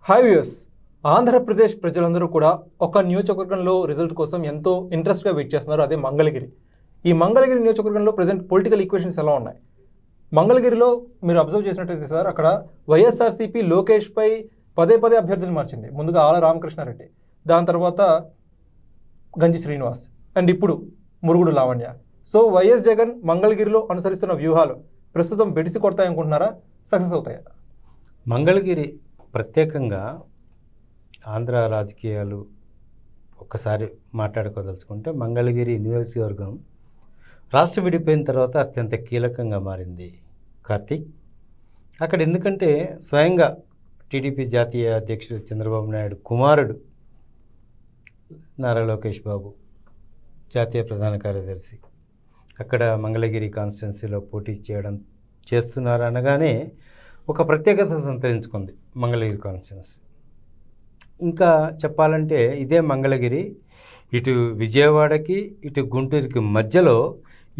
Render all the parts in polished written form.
Hi viewers. Andhra Pradesh ప్రజలందరూ కూడా ఒక నియోజకవర్గంలో రిజల్ట్ కోసం ఎంతో ఇంట్రెస్ట్గా వెయిట్ చేస్తున్నారు. అదే మంగళగిరి. ఈ మంగళగిరి నియోజకవర్గంలో ప్రజెంట్ పొలిటికల్ ఈక్వేషన్స్ ఎలా ఉన్నాయి? మంగళగిరిలో మీరు అబ్జర్వ్ చేసినట్టయితే సార్, అక్కడ వైఎస్ఆర్సీపీ లోకేష్పై పదే పదే అభ్యర్థులు మార్చింది. ముందుగా ఆల రామకృష్ణారెడ్డి, దాని తర్వాత గంజి శ్రీనివాస్, అండ్ ఇప్పుడు మురుగుడు లావణ్య. సో వైఎస్ జగన్ మంగళగిరిలో అనుసరిస్తున్న వ్యూహాలు ప్రస్తుతం బెడిసి కొడతాయనుకుంటున్నారా? సక్సెస్ అవుతాయా? మంగళగిరి ప్రత్యేకంగా ఆంధ్ర రాజకీయాలు ఒక్కసారి మాట్లాడుకోదలుచుకుంటే మంగళగిరి నియోజకవర్గం రాష్ట్రం విడిపోయిన తర్వాత అత్యంత కీలకంగా మారింది కార్తీక్. అక్కడ ఎందుకంటే స్వయంగా టీడీపీ జాతీయ అధ్యక్షుడు చంద్రబాబు నాయుడు కుమారుడు నారా లోకేష్ బాబు, జాతీయ ప్రధాన కార్యదర్శి, అక్కడ మంగళగిరి కాన్స్టిట్యున్సీలో పోటీ చేస్తున్నారు అనగానే ఒక ప్రత్యేకత సంతరించుకుంది మంగళగిరి కాన్స్టిట్యున్సీ. ఇంకా చెప్పాలంటే ఇదే మంగళగిరి ఇటు విజయవాడకి ఇటు గుంటూరుకి మధ్యలో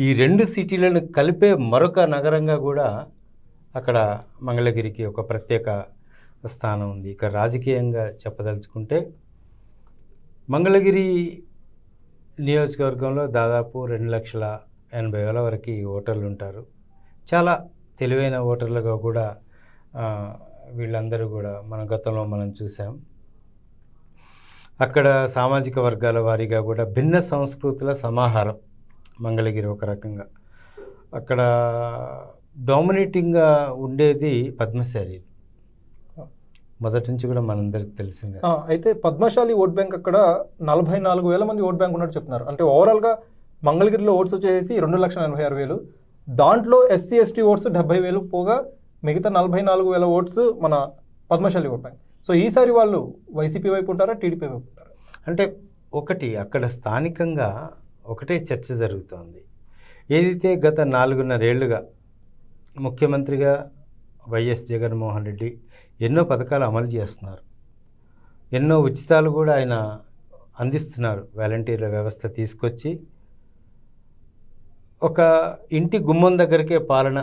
ఈ రెండు సిటీలను కలిపే మరొక నగరంగా కూడా అక్కడ మంగళగిరికి ఒక ప్రత్యేక స్థానం ఉంది. ఇక రాజకీయంగా చెప్పదలుచుకుంటే మంగళగిరి నియోజకవర్గంలో దాదాపు 2,80,000 వరకు ఓటర్లు ఉంటారు. చాలా తెలివైన ఓటర్లుగా కూడా వీళ్ళందరూ కూడా మన గతంలో మనం చూసాం. అక్కడ సామాజిక వర్గాల వారీగా కూడా భిన్న సంస్కృతుల సమాహారం మంగళగిరి. ఒక రకంగా అక్కడ డామినేటింగ్గా ఉండేది పద్మశాలీలు, మొదటి నుంచి కూడా మనందరికి తెలిసిందే. అయితే పద్మశాలి ఓట్ బ్యాంక్ అక్కడ 44,000 మంది ఓట్ బ్యాంక్ ఉన్నట్టు చెప్తున్నారు. అంటే ఓవరాల్గా మంగళగిరిలో ఓట్స్ వచ్చేసి 2,86,000. దాంట్లో ఎస్సీ ఎస్టీ ఓట్స్ 70,000 పోగా మిగతా 44,000 ఓట్స్ మన పద్మశాలి ఓట్ బ్యాంక్. సో ఈసారి వాళ్ళు వైసీపీ వైపు ఉంటారా, టీడీపీ వైపు ఉంటారా? అంటే ఒకటి అక్కడ స్థానికంగా ఒకటే చర్చ జరుగుతోంది. ఏదైతే గత 4.5 ఏళ్లుగా ముఖ్యమంత్రిగా వైఎస్ జగన్మోహన్ రెడ్డి ఎన్నో పథకాలు అమలు చేస్తున్నారు, ఎన్నో ఉచితాలు కూడా ఆయన అందిస్తున్నారు. వాలంటీర్ల వ్యవస్థ తీసుకొచ్చి ఒక ఇంటి గుమ్మం దగ్గరికే పాలన,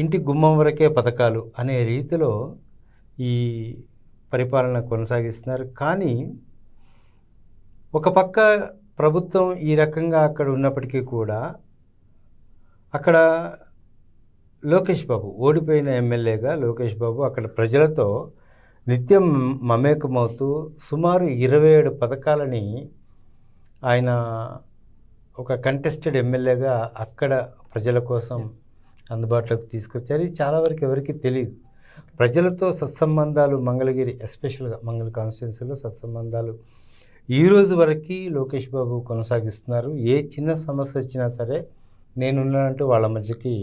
ఇంటి గుమ్మం వరకే పథకాలు అనే రీతిలో ఈ పరిపాలన కొనసాగిస్తున్నారు. కానీ ఒక పక్క ప్రభుత్వం ఈ రకంగా అక్కడ ఉన్నప్పటికీ కూడా అక్కడ లోకేష్ బాబు, ఓడిపోయిన ఎమ్మెల్యేగా లోకేష్ బాబు అక్కడ ప్రజలతో నిత్యం మమేకమవుతూ సుమారు 27 పథకాలని ఆయన ఒక కంటెస్టెడ్ ఎమ్మెల్యేగా అక్కడ ప్రజల కోసం అందుబాటులోకి తీసుకొచ్చారు. ఇది చాలా వరకు ఎవరికి తెలియదు. ప్రజలతో సత్సంబంధాలు మంగళగిరి, ఎస్పెషల్గా మంగళ కాన్స్టిట్యున్సీలో సత్సంబంధాలు ఈ రోజు వరకు లోకేష్ బాబు కొనసాగిస్తున్నారు. ఏ చిన్న సమస్య వచ్చినా సరే నేనున్నానంటూ వాళ్ళ మధ్యకి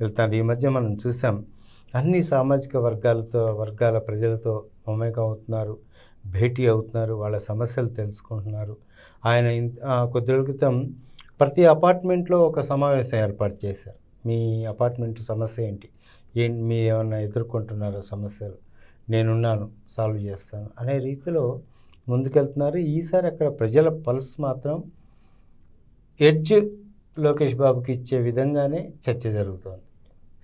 వెళ్తాను. ఈ మధ్య మనం చూసాం, అన్ని సామాజిక వర్గాల ప్రజలతో మమేకం అవుతున్నారు, భేటీ అవుతున్నారు, వాళ్ళ సమస్యలు తెలుసుకుంటున్నారు. ఆయన కొద్ది రోజుల క్రితం ప్రతి అపార్ట్మెంట్లో ఒక సమావేశం ఏర్పాటు చేశారు. మీ అపార్ట్మెంట్ సమస్య ఏంటి, మీరు ఏమన్నా ఎదుర్కొంటున్నారో సమస్యలు, నేనున్నాను, సాల్వ్ చేస్తాను అనే రీతిలో ముందుకెళ్తున్నారు. ఈసారి అక్కడ ప్రజల పల్స్ మాత్రం ఎడ్జ్ లోకేష్ బాబుకి ఇచ్చే విధంగానే చర్చ జరుగుతోంది.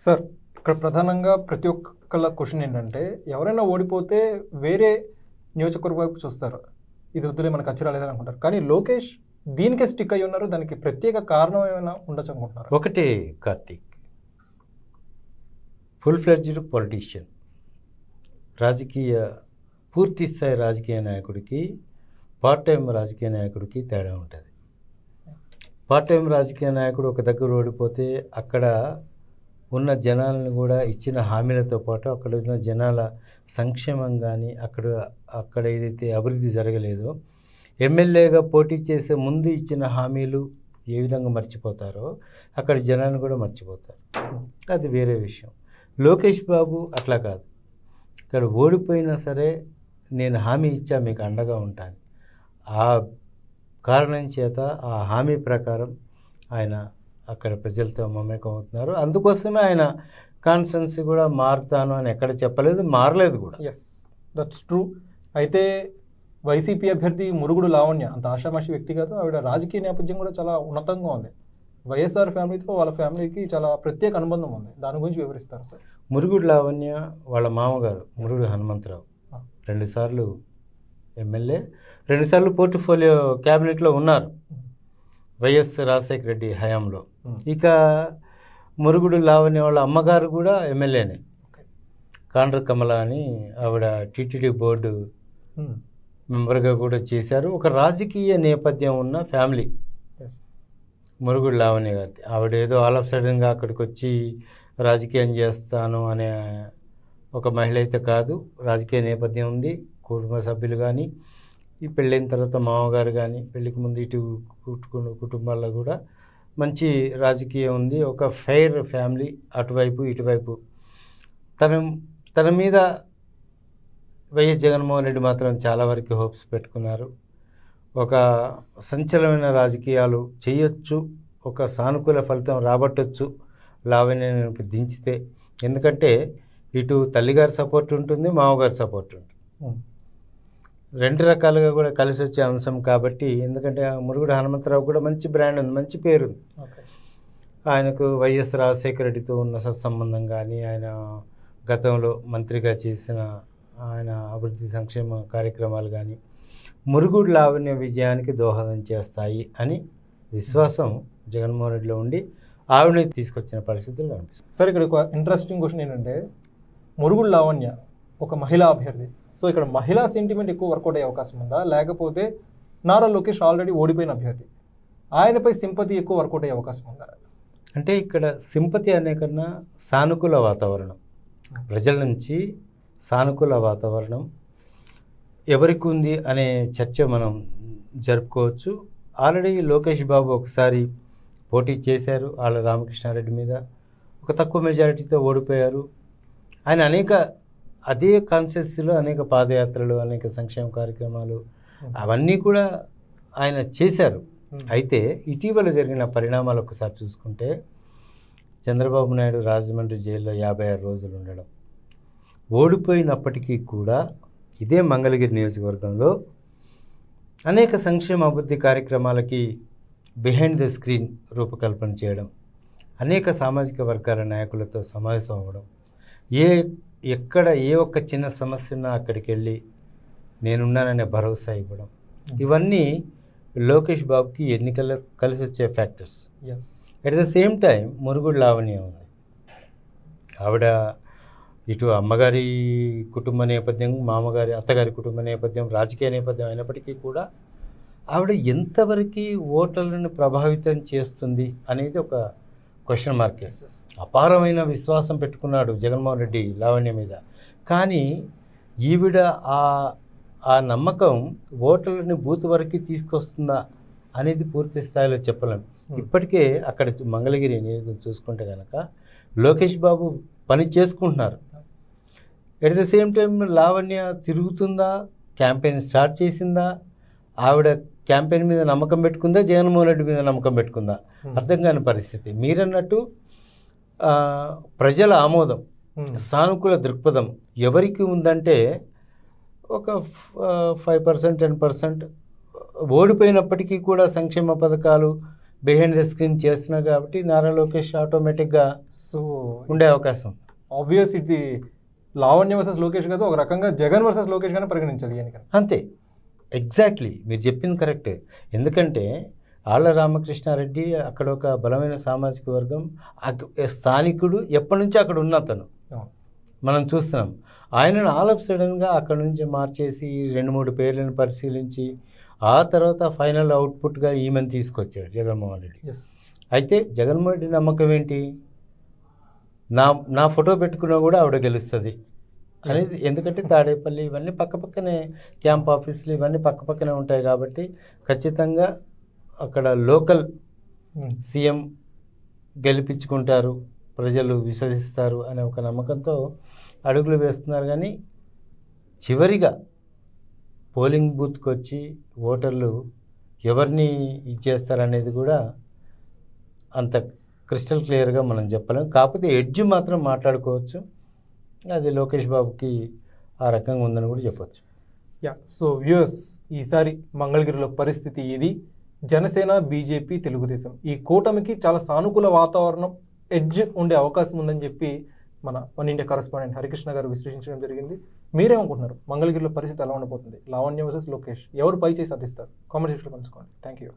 సార్, ఇక్కడ ప్రధానంగా ప్రతి ఒక్కళ్ళ క్వశ్చన్ ఏంటంటే, ఎవరైనా ఓడిపోతే వేరే నియోజకవర్గం వైపు చూస్తారు, ఇది వద్దులే మనకు అచ్చి రాలేదని అనుకుంటారు. కానీ లోకేష్ దీనికే స్టిక్ అయ్యి ఉన్నారు. దానికి ప్రత్యేక కారణం ఏమైనా ఉండొచ్చు అనుకుంటున్నారు? ఒకటే కార్తీక్, ఫుల్ ఫ్లెడ్జ్డ్ పొలిటీషియన్, పూర్తి స్థాయి రాజకీయ నాయకుడికి పార్ట్ టైం రాజకీయ నాయకుడికి తేడా ఉంటుంది. పార్ట్ టైం రాజకీయ నాయకుడు ఒక దగ్గర ఓడిపోతే అక్కడ ఉన్న జనాలను కూడా ఇచ్చిన హామీలతో పాటు అక్కడ ఉన్న జనాల సంక్షేమం కానీ అక్కడ ఏదైతే అభివృద్ధి జరగలేదో, ఎమ్మెల్యేగా పోటీ చేసే ముందు ఇచ్చిన హామీలు ఏ విధంగా మర్చిపోతారో అక్కడ జనాన్ని కూడా మర్చిపోతారు. అది వేరే విషయం. లోకేష్ బాబు అట్లా కాదు. ఇక్కడ ఓడిపోయినా సరే నేను హామీ ఇచ్చా, మీకు అండగా ఉంటాను. ఆ కారణం చేత ఆ హామీ ప్రకారం ఆయన అక్కడ ప్రజలతో మమేకం అవుతున్నారు. అందుకోసమే ఆయన కాన్స్టిట్యున్సీ కూడా మారుతాను అని ఎక్కడ చెప్పలేదు, మారలేదు కూడా. Yes, that's true. అయితే వైసీపీ అభ్యర్థి మురుగుడు లావణ్య అంత ఆషామాషి వ్యక్తి కాదు. ఆవిడ రాజకీయ నేపథ్యం కూడా చాలా ఉన్నతంగా ఉంది. వైఎస్ఆర్ ఫ్యామిలీతో వాళ్ళ ఫ్యామిలీకి చాలా ప్రత్యేక అనుబంధం ఉంది. దాని గురించి వివరిస్తారు సార్? మురుగుడు లావణ్య వాళ్ళ మామగారు మురుగుడు హనుమంతరావు 2 సార్లు ఎమ్మెల్యే, 2 సార్లు పోర్ట్ఫోలియో క్యాబినెట్లో ఉన్నారు వైఎస్ రాజశేఖర రెడ్డి హయాంలో. ఇక మురుగుడు లావణ్య వాళ్ళ అమ్మగారు కూడా ఎమ్మెల్యేనే, కాండ్ర కమల అని ఆవిడ టీటీడీ బోర్డు మెంబర్గా కూడా చేశారు. ఒక రాజకీయ నేపథ్యం ఉన్న ఫ్యామిలీ మురుగుడు లావణ్య గారి. ఆవిడ ఏదో ఆల్ ఆఫ్ సడన్గా అక్కడికి వచ్చి రాజకీయం చేస్తాను అనే ఒక మహిళ అయితే కాదు. రాజకీయ నేపథ్యం ఉంది. కుటుంబ సభ్యులు కానీ, ఈ పెళ్ళైన తర్వాత మామగారు కానీ, పెళ్ళికి ముందు ఇటు కుటుంబాల్లో కూడా మంచి రాజకీయం ఉంది. ఒక ఫెయిర్ ఫ్యామిలీ, అటువైపు ఇటువైపు. తన మీద వైఎస్ జగన్మోహన్ రెడ్డి మాత్రం చాలా వరకు హోప్స్ పెట్టుకున్నారు. ఒక సంచలనమైన రాజకీయాలు చేయొచ్చు, ఒక సానుకూల ఫలితం రాబట్టొచ్చు లావణ్యకి దించితే. ఎందుకంటే ఇటు తల్లిగారి సపోర్ట్ ఉంటుంది, మామగారి సపోర్ట్ ఉంటుంది, 2 రకాలుగా కూడా కలిసి వచ్చే అంశం కాబట్టి. ఎందుకంటే మురుగుడు హనుమంతరావు కూడా మంచి బ్రాండ్ ఉంది, మంచి పేరు ఉంది. ఆయనకు వైఎస్ రాజశేఖర రెడ్డితో ఉన్న సత్సంబంధం కానీ, ఆయన గతంలో మంత్రిగా చేసిన ఆయన అభివృద్ధి సంక్షేమ కార్యక్రమాలు కానీ మురుగుడు లావణ్య విజయానికి దోహదం చేస్తాయి అని విశ్వాసం జగన్మోహన్ రెడ్డిలో ఉండి ఆవిడని తీసుకొచ్చిన పరిస్థితులు కనిపిస్తుంది. సార్, ఇక్కడ ఒక ఇంట్రెస్టింగ్ క్వశ్చన్ ఏంటంటే, మురుగుడు లావణ్య ఒక మహిళా అభ్యర్థి. సో ఇక్కడ మహిళా సెంటిమెంట్ ఎక్కువ వర్కౌట్ అయ్యే అవకాశం ఉందా, లేకపోతే నారా లోకేష్ ఆల్రెడీ ఓడిపోయిన అభ్యర్థి, ఆయనపై సింపతి ఎక్కువ వర్కౌట్ అయ్యే అవకాశం ఉందా? అంటే ఇక్కడ సింపతి అనే కన్నా సానుకూల వాతావరణం, ప్రజల నుంచి సానుకూల వాతావరణం ఎవరికి ఉంది అనే చర్చ మనం జరుపుకోవచ్చు. ఆల్రెడీ లోకేష్ బాబు ఒకసారి పోటీ చేశారు ఆళ్ళ రామకృష్ణారెడ్డి మీద, ఒక తక్కువ మెజారిటీతో ఓడిపోయారు. ఆయన అదే కాన్స్టిట్యూన్సీలో అనేక పాదయాత్రలు, అనేక సంక్షేమ కార్యక్రమాలు అవన్నీ కూడా ఆయన చేశారు. అయితే ఇటీవల జరిగిన పరిణామాలు ఒకసారి చూసుకుంటే, చంద్రబాబు నాయుడు రాజమండ్రి జైల్లో 56 రోజులు ఉండడం, ఓడిపోయినప్పటికీ కూడా ఇదే మంగళగిరి నియోజకవర్గంలో అనేక సంక్షేమ అభివృద్ధి కార్యక్రమాలకి బిహైండ్ ద స్క్రీన్ రూపకల్పన చేయడం, అనేక సామాజిక వర్గాల నాయకులతో సమావేశం అవ్వడం, ఎక్కడ ఏ ఒక్క చిన్న సమస్య ఉన్నా అక్కడికి వెళ్ళి నేనున్నాననే భరోసా ఇవ్వడం, ఇవన్నీ లోకేష్ బాబుకి ఎన్నికల్లో కలిసి వచ్చే factors. At the same time Murugudu Lavanya ఉంది. ఆవిడ ఇటు అమ్మగారి కుటుంబ నేపథ్యం, మామగారి అత్తగారి కుటుంబ నేపథ్యం, రాజకీయ నేపథ్యం అయినప్పటికీ కూడా ఆవిడ ఎంతవరకు ఓటర్లను ప్రభావితం చేస్తుంది అనేది ఒక క్వశ్చన్ మార్క్. అపారమైన విశ్వాసం పెట్టుకున్నాడు జగన్మోహన్ రెడ్డి లావణ్య మీద, కానీ ఈవిడ ఆ నమ్మకం ఓటర్లని బూత్ వరకు తీసుకొస్తుందా అనేది పూర్తి స్థాయిలో చెప్పలేం. ఇప్పటికే అక్కడ మంగళగిరి నియోజకవర్గం చూసుకుంటే కనుక లోకేష్ బాబు పని చేసుకుంటున్నారు. At the same time Lavanya తిరుగుతుందా, క్యాంపెయిన్ స్టార్ట్ చేసిందా, ఆవిడ క్యాంపెయిన్ మీద నమ్మకం పెట్టుకుందా, జగన్మోహన్ రెడ్డి మీద నమ్మకం పెట్టుకుందా, అర్థం కాని పరిస్థితి. మీరన్నట్టు ప్రజల ఆమోదం, సానుకూల దృక్పథం ఎవరికి ఉందంటే ఒక 5%, 10% ఓడిపోయినప్పటికీ కూడా సంక్షేమ పథకాలు బిహైండ్ ద స్క్రీన్ చేస్తున్నారు కాబట్టి నారా లోకేష్ ఆటోమేటిక్గా ఉండే అవకాశం. ఆబ్వియస్ ఇది లావణ్య వర్సెస్ లోకేష్ కాదు, ఒక రకంగా జగన్ వర్సెస్ లోకేష్ గానే పరిగణించాలి. అంతే, ఎగ్జాక్ట్లీ మీరు చెప్పింది కరెక్టే. ఎందుకంటే ఆళ్ళ రామకృష్ణారెడ్డి అక్కడ ఒక బలమైన సామాజిక వర్గం, స్థానికుడు, ఎప్పటి నుంచో అక్కడ ఉన్న అతను మనం చూస్తున్నాం. ఆయనను ఆల్ ఆఫ్ సడన్గా అక్కడ నుంచి మార్చేసి 2-3 పేర్లను పరిశీలించి ఆ తర్వాత ఫైనల్ అవుట్పుట్గా ఈమెను తీసుకొచ్చాడు జగన్మోహన్ రెడ్డి. అయితే జగన్మోహన్ రెడ్డి నమ్మకం ఏంటి, నా ఫోటో పెట్టుకున్నా కూడా ఆవిడ గెలుస్తుంది అనేది. ఎందుకంటే తాడేపల్లి ఇవన్నీ పక్కపక్కనే, క్యాంప్ ఆఫీసులు ఇవన్నీ పక్కపక్కనే ఉంటాయి కాబట్టి ఖచ్చితంగా అక్కడ లోకల్ సీఎం గెలిపించుకుంటారు, ప్రజలు విశ్వసిస్తారు అనే ఒక నమ్మకంతో అడుగులు వేస్తున్నారు. కానీ చివరిగా పోలింగ్ బూత్కి వచ్చి ఓటర్లు ఎవరిని ఇచ్చేస్తారనేది కూడా అంత క్రిస్టల్ క్లియర్గా మనం చెప్పలేం. కాకపోతే ఎడ్జ్ మాత్రం మాట్లాడుకోవచ్చు, అది లోకేష్ బాబుకి ఆ రకంగా ఉందని కూడా చెప్పవచ్చు. సో వ్యూయర్స్, ఈసారి మంగళగిరిలో పరిస్థితి ఇది. జనసేన, బీజేపీ, తెలుగుదేశం ఈ కూటమికి చాలా సానుకూల వాతావరణం, ఎడ్జ్ ఉండే అవకాశం ఉందని చెప్పి మన వన్ ఇండియా కరెస్పాండెంట్ హరికృష్ణ గారు విశ్లేషించడం జరిగింది. మీరేమనుకుంటున్నారు? మంగళగిరిలో పరిస్థితి ఎలా ఉండబోతుంది? లావణ్య వర్సెస్ లోకేష్ ఎవరు పై చేసి సాధిస్తారు? కామెంట్ సెక్షన్లో పంచుకోండి. Thank you.